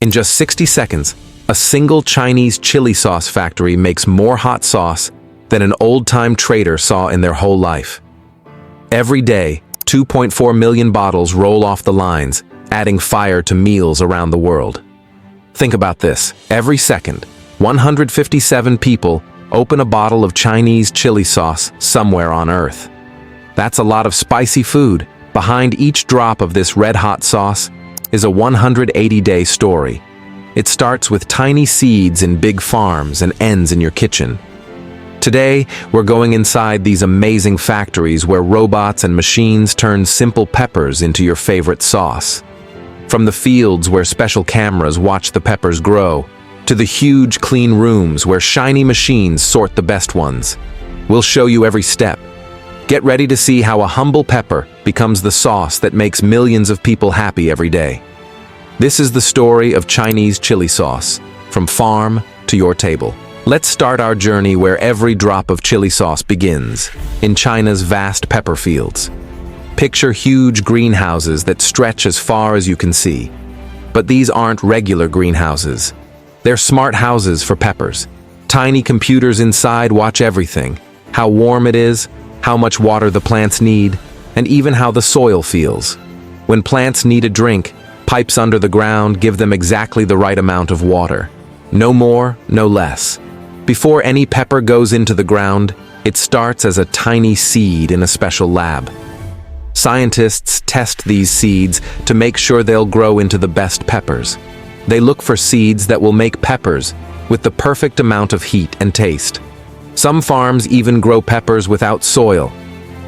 In just 60 seconds, a single Chinese chili sauce factory makes more hot sauce than an old-time trader saw in their whole life. Every day, 2.4 million bottles roll off the lines, adding fire to meals around the world. Think about this. Every second, 157 people open a bottle of Chinese chili sauce somewhere on Earth. That's a lot of spicy food. Behind each drop of this red-hot sauce is a 180-day story. It starts with tiny seeds in big farms and ends in your kitchen. Today, we're going inside these amazing factories where robots and machines turn simple peppers into your favorite sauce. From the fields where special cameras watch the peppers grow, to the huge clean rooms where shiny machines sort the best ones. We'll show you every step. Get ready to see how a humble pepper becomes the sauce that makes millions of people happy every day. This is the story of Chinese chili sauce, from farm to your table. Let's start our journey where every drop of chili sauce begins, in China's vast pepper fields. Picture huge greenhouses that stretch as far as you can see. But these aren't regular greenhouses. They're smart houses for peppers. Tiny computers inside watch everything: how warm it is, how much water the plants need, and even how the soil feels. When plants need a drink, pipes under the ground give them exactly the right amount of water. No more, no less. Before any pepper goes into the ground, it starts as a tiny seed in a special lab. Scientists test these seeds to make sure they'll grow into the best peppers. They look for seeds that will make peppers with the perfect amount of heat and taste. Some farms even grow peppers without soil.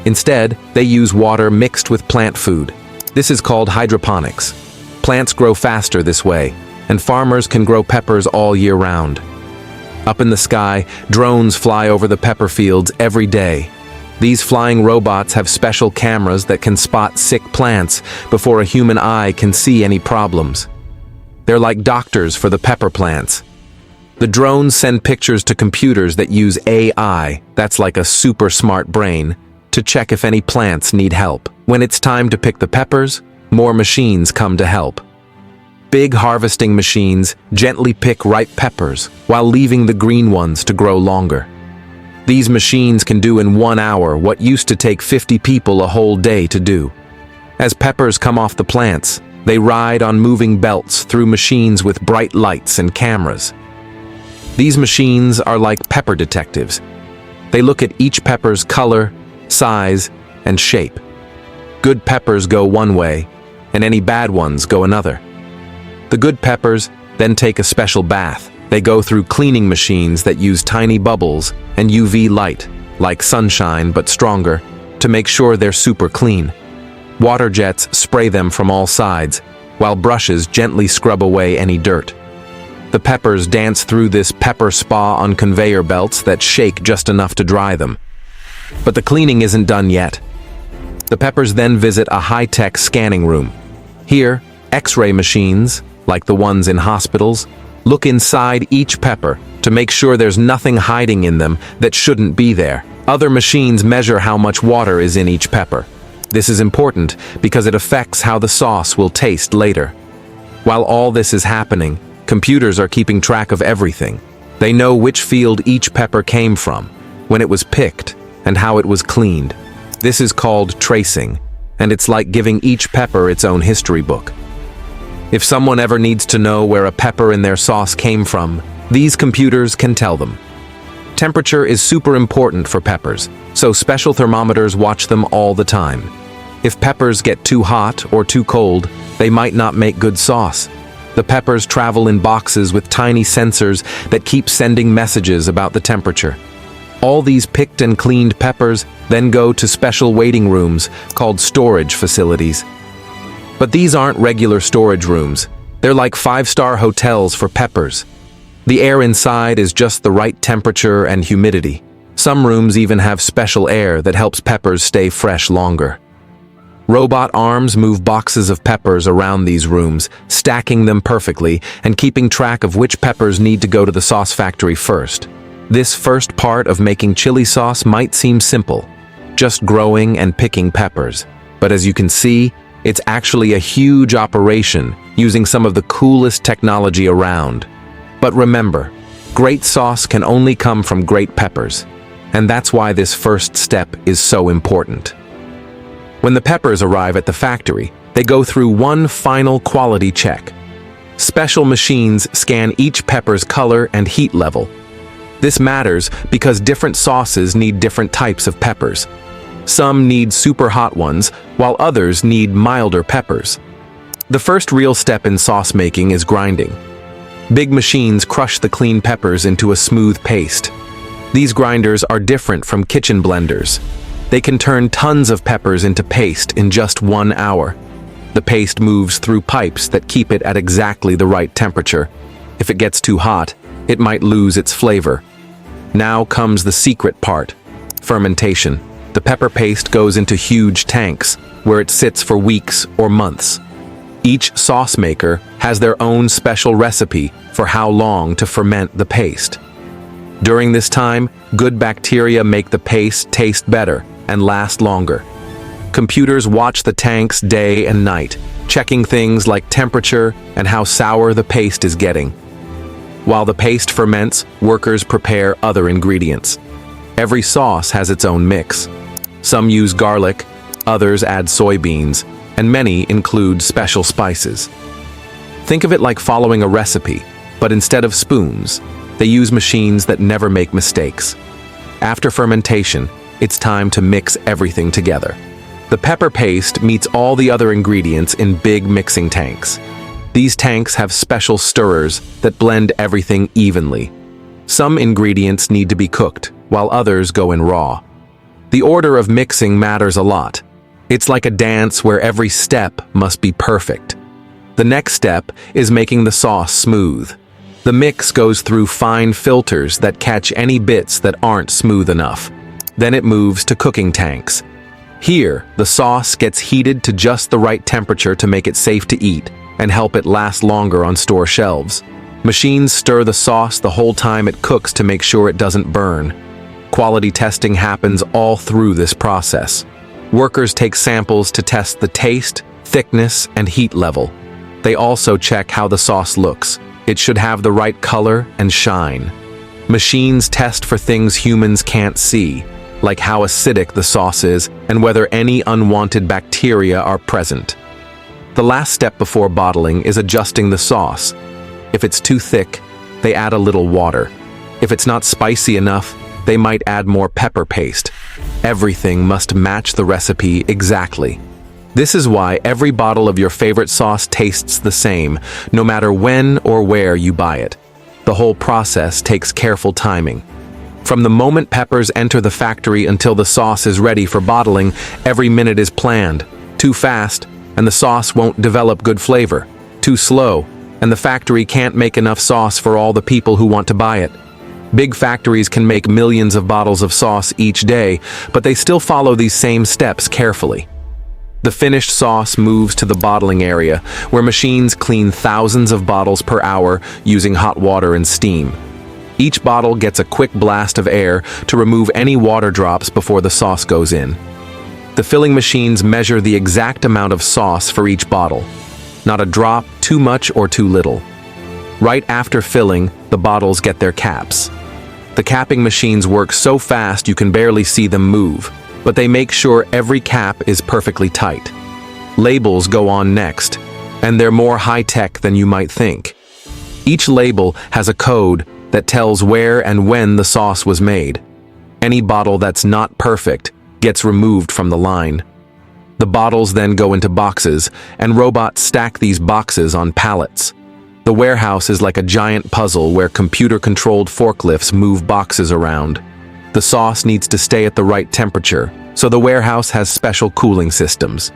Instead, they use water mixed with plant food. This is called hydroponics. Plants grow faster this way, and farmers can grow peppers all year round. Up in the sky, drones fly over the pepper fields every day. These flying robots have special cameras that can spot sick plants before a human eye can see any problems. They're like doctors for the pepper plants. The drones send pictures to computers that use AI, that's like a super smart brain, to check if any plants need help. When it's time to pick the peppers, more machines come to help. Big harvesting machines gently pick ripe peppers while leaving the green ones to grow longer. These machines can do in 1 hour what used to take 50 people a whole day to do. As peppers come off the plants, they ride on moving belts through machines with bright lights and cameras. These machines are like pepper detectives. They look at each pepper's color, size, and shape. Good peppers go one way, and any bad ones go another. The good peppers then take a special bath. They go through cleaning machines that use tiny bubbles and UV light, like sunshine but stronger, to make sure they're super clean. Water jets spray them from all sides, while brushes gently scrub away any dirt. The peppers dance through this pepper spa on conveyor belts that shake just enough to dry them. But the cleaning isn't done yet. The peppers then visit a high-tech scanning room. Here, X-ray machines, like the ones in hospitals, look inside each pepper to make sure there's nothing hiding in them that shouldn't be there. Other machines measure how much water is in each pepper. This is important because it affects how the sauce will taste later. While all this is happening, computers are keeping track of everything. They know which field each pepper came from, when it was picked, and how it was cleaned. This is called tracing, and it's like giving each pepper its own history book. If someone ever needs to know where a pepper in their sauce came from, these computers can tell them. Temperature is super important for peppers, so special thermometers watch them all the time. If peppers get too hot or too cold, they might not make good sauce. The peppers travel in boxes with tiny sensors that keep sending messages about the temperature. All these picked and cleaned peppers then go to special waiting rooms called storage facilities. But these aren't regular storage rooms. They're like 5-star hotels for peppers. The air inside is just the right temperature and humidity. Some rooms even have special air that helps peppers stay fresh longer. Robot arms move boxes of peppers around these rooms, stacking them perfectly and keeping track of which peppers need to go to the sauce factory first. This first part of making chili sauce might seem simple, just growing and picking peppers. But as you can see, It's actually a huge operation using some of the coolest technology around. But remember, great sauce can only come from great peppers, and that's why this first step is so important. When the peppers arrive at the factory, they go through one final quality check. Special machines scan each pepper's color and heat level. This matters because different sauces need different types of peppers. Some need super hot ones, while others need milder peppers. The first real step in sauce making is grinding. Big machines crush the clean peppers into a smooth paste. These grinders are different from kitchen blenders. They can turn tons of peppers into paste in just 1 hour. The paste moves through pipes that keep it at exactly the right temperature. If it gets too hot, it might lose its flavor. Now comes the secret part: fermentation. The pepper paste goes into huge tanks, where it sits for weeks or months. Each sauce maker has their own special recipe for how long to ferment the paste. During this time, good bacteria make the paste taste better and last longer. Computers watch the tanks day and night, checking things like temperature and how sour the paste is getting. While the paste ferments, workers prepare other ingredients. Every sauce has its own mix. Some use garlic, others add soybeans, and many include special spices. Think of it like following a recipe, but instead of spoons, they use machines that never make mistakes. After fermentation, it's time to mix everything together. The pepper paste meets all the other ingredients in big mixing tanks. These tanks have special stirrers that blend everything evenly. Some ingredients need to be cooked, while others go in raw. The order of mixing matters a lot. It's like a dance where every step must be perfect. The next step is making the sauce smooth. The mix goes through fine filters that catch any bits that aren't smooth enough. Then it moves to cooking tanks. Here, the sauce gets heated to just the right temperature to make it safe to eat and help it last longer on store shelves. Machines stir the sauce the whole time it cooks to make sure it doesn't burn. Quality testing happens all through this process. Workers take samples to test the taste, thickness, and heat level. They also check how the sauce looks. It should have the right color and shine. Machines test for things humans can't see, like how acidic the sauce is and whether any unwanted bacteria are present. The last step before bottling is adjusting the sauce. If it's too thick, they add a little water. If it's not spicy enough, they might add more pepper paste. Everything must match the recipe exactly. This is why every bottle of your favorite sauce tastes the same, no matter when or where you buy it. The whole process takes careful timing. From the moment peppers enter the factory until the sauce is ready for bottling, every minute is planned. Too fast, and the sauce won't develop good flavor. Too slow, and the factory can't make enough sauce for all the people who want to buy it. Big factories can make millions of bottles of sauce each day, but they still follow these same steps carefully. The finished sauce moves to the bottling area, where machines clean thousands of bottles per hour using hot water and steam. Each bottle gets a quick blast of air to remove any water drops before the sauce goes in. The filling machines measure the exact amount of sauce for each bottle. Not a drop, too much or too little. Right after filling, the bottles get their caps. The capping machines work so fast you can barely see them move, but they make sure every cap is perfectly tight. Labels go on next, and they're more high-tech than you might think. Each label has a code that tells where and when the sauce was made. Any bottle that's not perfect gets removed from the line. The bottles then go into boxes, and robots stack these boxes on pallets. The warehouse is like a giant puzzle where computer-controlled forklifts move boxes around. The sauce needs to stay at the right temperature, so the warehouse has special cooling systems.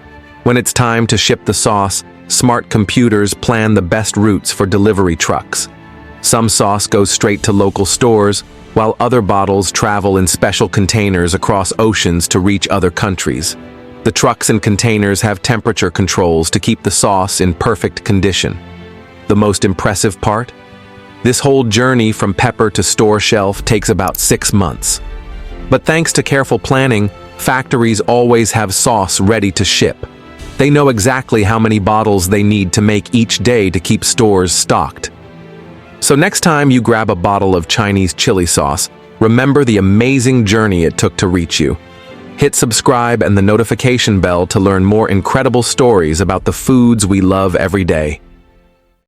When it's time to ship the sauce, smart computers plan the best routes for delivery trucks. Some sauce goes straight to local stores, while other bottles travel in special containers across oceans to reach other countries. The trucks and containers have temperature controls to keep the sauce in perfect condition. The most impressive part? This whole journey from pepper to store shelf takes about 6 months. But thanks to careful planning, factories always have sauce ready to ship. They know exactly how many bottles they need to make each day to keep stores stocked. So next time you grab a bottle of Chinese chili sauce, remember the amazing journey it took to reach you. Hit subscribe and the notification bell to learn more incredible stories about the foods we love every day.